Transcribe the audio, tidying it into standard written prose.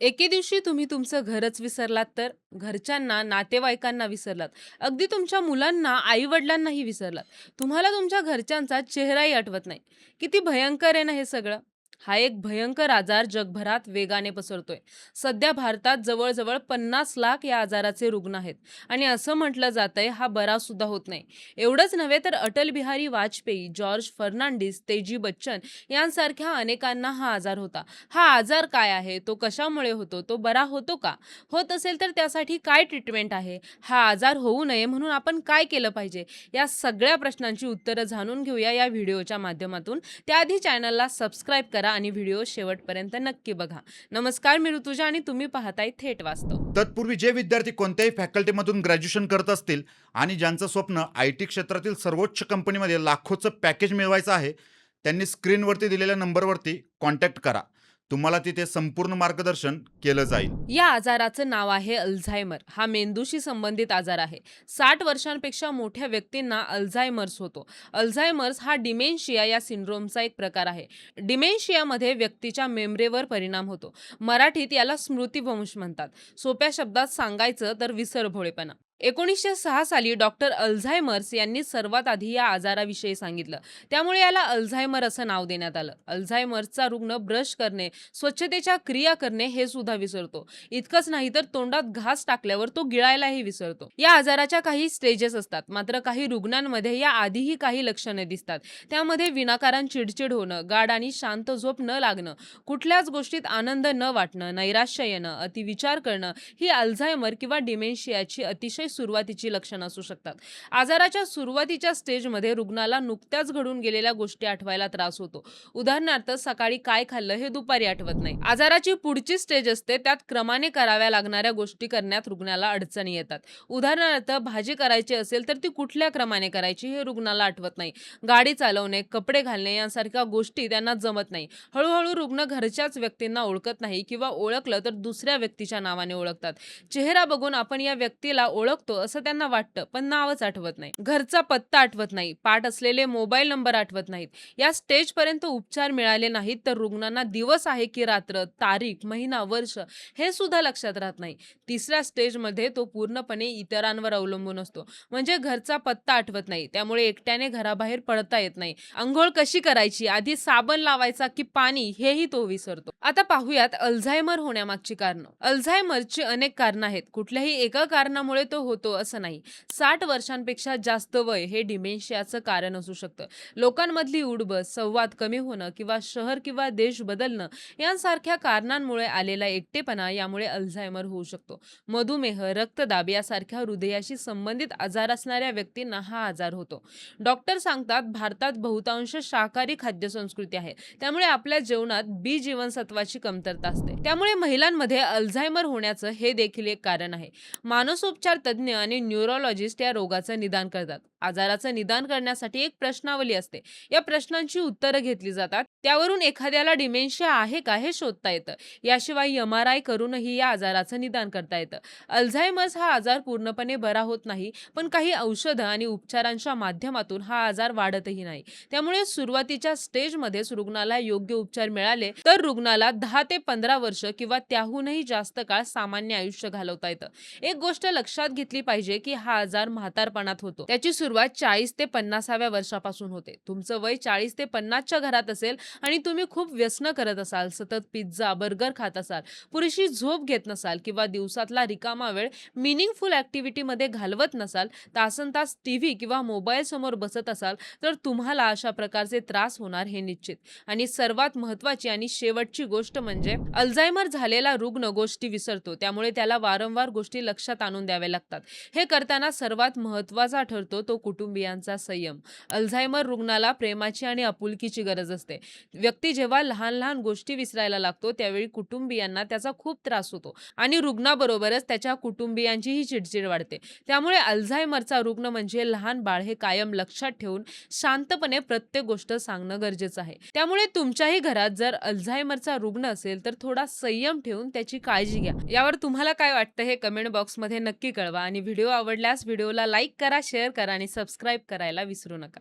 एके दिवशी तुम्ही तुमचं घरच विसरलात तर घरच्यांना, नातेवाईकांना विसरलात. अगदी तुमच्या मुलांना, आई-वडिलांनाही विसरलात. तुम्हाला तुमच्या घरच्यांचा चेहराही आठवत नाही. किती भयंकर आहे ना हे सगळं. हा एक भयंकर आजार जगभरात वेगाने पसरतोय. सध्या भारतात जवळ-जवळ 50 लाख या आजाराचे रुग्ण आहेत आणि असं म्हटलं जातंय हा बरा सुद्धा होत नाही. एवढंच नव्हे तर अटल बिहारी वाजपेयी, जॉर्ज फर्नांडिस, तेजी बच्चन यांसारख्या अनेकांना हा आजार होता. हा आजार काय आहे? तो कशामुळे होतो? तो बरा होतो का? होत असेल तर त्यासाठी काय ट्रीटमेंट आहे? हा आजार होऊ नये म्हणून आपण काय केलं पाहिजे? या सगळ्या प्रश्नांची उत्तरं जाणून घेऊया या व्हिडिओच्या माध्यमातून. त्याआधी चॅनलला सबस्क्राईब करा आणि व्हिडिओ शेवटपर्यंत नक्की बघा. नमस्कार, मी ऋतुजा आणि तुम्ही पाहताय थेट वास्तव. तत्पूर्वी जे विद्यार्थी कोणत्याही फॅकल्टीमधून ग्रॅज्युएशन करत असतील आणि ज्यांचं स्वप्न आय टी क्षेत्रातील सर्वोच्च कंपनीमध्ये लाखोचं पॅकेज मिळवायचं आहे, त्यांनी स्क्रीनवरती दिलेल्या नंबरवरती कॉन्टॅक्ट करा. तुम्हाला तिथे संपूर्ण मार्गदर्शन केलं जाईल. या आजाराचं नाव आहे अल्झायमर. हा मेंदूशी संबंधित आजार आहे. 60 वर्षांपेक्षा मोठ्या व्यक्तींना अल्झायमर्स होतो. अल्झायमर्स हा डिमेन्शिया या सिंड्रोमचा एक प्रकार आहे. डिमेन्शियामध्ये व्यक्तीच्या मेमरीवर परिणाम होतो. मराठीत याला स्मृतिभ्रंश म्हणतात. सोप्या शब्दात सांगायचं तर विसरभोळेपणा. 1906 साली डॉक्टर अल्झायमर्स यांनी सर्वात आधी या आजाराविषयी सांगितलं. त्यामुळे याला अल्झायमर असं नाव देण्यात आलं. अल्झायमर्सचा रुग्ण ब्रश करणे, स्वच्छतेच्या क्रिया करणे हे सुद्धा विसरतो. इतकंच नाही तर तोंडात घास टाकल्यावर तो गिळायलाही विसरतो. या आजाराच्या काही स्टेजेस असतात. मात्र काही रुग्णांमध्ये या आधीही काही लक्षणे दिसतात. त्यामध्ये विनाकारण चिडचिड होणं, गाढ आणि शांत झोप न लागणं, कुठल्याच गोष्टीत आनंद न वाटणं, नैराश्य येणं, अतिविचार करणं ही अल्झायमर किंवा डिमेन्शियाची अतिशय सुरुवातीची लक्षणं असू शकतात. आजाराच्या सुरुवातीच्या स्टेजमध्ये रुग्णाला नुकत्याच घडून गेलेल्या गोष्टी आठवायला त्रास होतो. उदाहरणार्थ सकाळी काय खाल्लं हे दुपारी आठवत नाही. आजाराची पुढची स्टेज असते त्यात क्रमाने कराव्या लागणाऱ्या गोष्टी करण्यात रुग्णाला अडचणी येतात. उदाहरणार्थ भाजी करायची असेल तर ती कुठल्या क्रमाने करायची हे रुग्णाला आठवत नाही. गाडी चालवणे, कपडे घालणे यांसारख्या गोष्टी त्यांना जमत नाही. हळूहळू रुग्ण घरच्याच व्यक्तींना ओळखत नाही किंवा ओळखलं तर दुसऱ्या व्यक्तीच्या नावाने ओळखतात. चेहरा बघून आपण या व्यक्तीला ओळखतो असं त्यांना वाटतं, पण नावच आठवत नाही. घरचा पत्ता आठवत नाही, पाठ असलेले मोबाईल नंबर आठवत नाहीत. या स्टेजपर्यंत उपचार मिळाले नाहीत तर रुग्णांना दिवस आहे की रात्र, तारीख, महिना, वर्ष हे सुद्धा लक्षात राहत नाही. तिसऱ्या स्टेजमध्ये तो पूर्णपणे इतरांवर अवलंबून असतो. म्हणजे घरचा पत्ता आठवत नाही, त्यामुळे एकट्याने घराबाहेर पडता येत नाही. अंघोळ कशी करायची, आधी साबण लावायचा की पाणी हेही तो विसरतो. आता पाहूयात अल्झायमर होण्यामागची कारणं. अल्झायमरची अनेक कारणं आहेत. कुठल्याही एका कारणामुळे तो होतो असं नाही. 60 वर्षांपेक्षा जास्त वय हे डिमेन्शियाचं कारण असू शकतं. लोकांमधली उठबस, संवाद कमी होणं किंवा शहर किंवा देश बदलणं यांसारख्या कारणांमुळे आलेला एकटेपणा यामुळे अल्झायमर होऊ शकतो. मधुमेह, रक्तदाब यासारख्या हृदयाशी संबंधित आजार असणाऱ्या व्यक्तींना हा आजार होतो. डॉक्टर सांगतात भारतात बहुतांश शाकाहारी खाद्यसंस्कृती आहे. त्यामुळे आपल्या जेवणात बी जीवनसत्वाची कमतरता असते. त्यामुळे महिलांमध्ये अल्झायमर होण्याचं हे देखील एक कारण आहे. मानसोपचार तज्ज्ञ आणि न्यूरोलॉजिस्ट या रोगाचं निदान करतात. आजाराचं निदान करण्यासाठी एक प्रश्नावली असते. या प्रश्नांची उत्तरं घेतली जातात. त्यावरून एखाद्याला डिमेन्शिया आहे का हे शोधता येतं. याशिवाय MRI करूनही या आजाराचं निदान करता येतं. अल्झायमर्स हा आजार पूर्णपणे बरा होत नाही, पण काही औषधं आणि उपचारांच्या माध्यमातून हा आजार वाढतही नाही. त्यामुळे सुरुवातीच्या स्टेजमध्येच रुग्णाला योग्य उपचार मिळाले तर रुग्णाला 10 ते 15 वर्ष किंवा त्याहूनही जास्त काळ सामान्य आयुष्य घालवता येतं. एक गोष्ट लक्षात घेतली पाहिजे की हा आजार म्हातारपणात होतो. त्याची सुरुवात 40 ते 50व्या वर्षापासून होते. तुमचं वय 40 ते 50च्या घरात असेल आणि तुम्ही खूप व्यसनं करत असाल, सतत पिझ्झा, बर्गर खात असाल, पुरेशी झोप घेत नसाल किंवा दिवसातला रिकामा वेळ मिनिंगफुल ॲक्टिव्हिटीमध्ये घालवत नसाल, तासनतास टीव्ही किंवा मोबाईल समोर बसत असाल, तर तुम्हाला अशा प्रकारचे त्रास होणार हे निश्चित. आणि सर्वात महत्त्वाची आणि शेवटची गोष्ट म्हणजे अल्झायमर झालेला रुग्ण गोष्टी विसरतो. त्यामुळे त्याला वारंवार गोष्टी लक्षात आणून द्याव्या लागतात. हे करताना सर्वात महत्त्वाचा ठरतो तो कुटुंबियांचा संयम. अल्झायमर रुग्णाला प्रेमाची आणि आपुलकीची गरज असते. व्यक्ती जेव्हा लहान लहान गोष्टी विसरायला लागतो त्यावेळी कुटुंबियांना त्याचा खूप त्रास होतो आणि रुग्णाबरोबरच त्याच्या कुटुंबियांचीही चिडचिड वाढते. त्यामुळे अल्झायमरचा रुग्ण म्हणजे लहान बाळ हे कायम लक्षात ठेवून शांतपणे प्रत्येक गोष्ट सांगणं गरजेचं आहे. त्यामुळे तुमच्याही घरात जर अल्झायमरचा रुग्ण असेल तर थोडा संयम ठेवून त्याची काळजी घ्या. यावर तुम्हाला काय वाटतं हे कमेंट बॉक्समध्ये नक्की कळवा आणि व्हिडिओ आवडल्यास व्हिडिओला लाईक करा, शेअर करा आणि सबस्क्राईब करायला विसरू नका.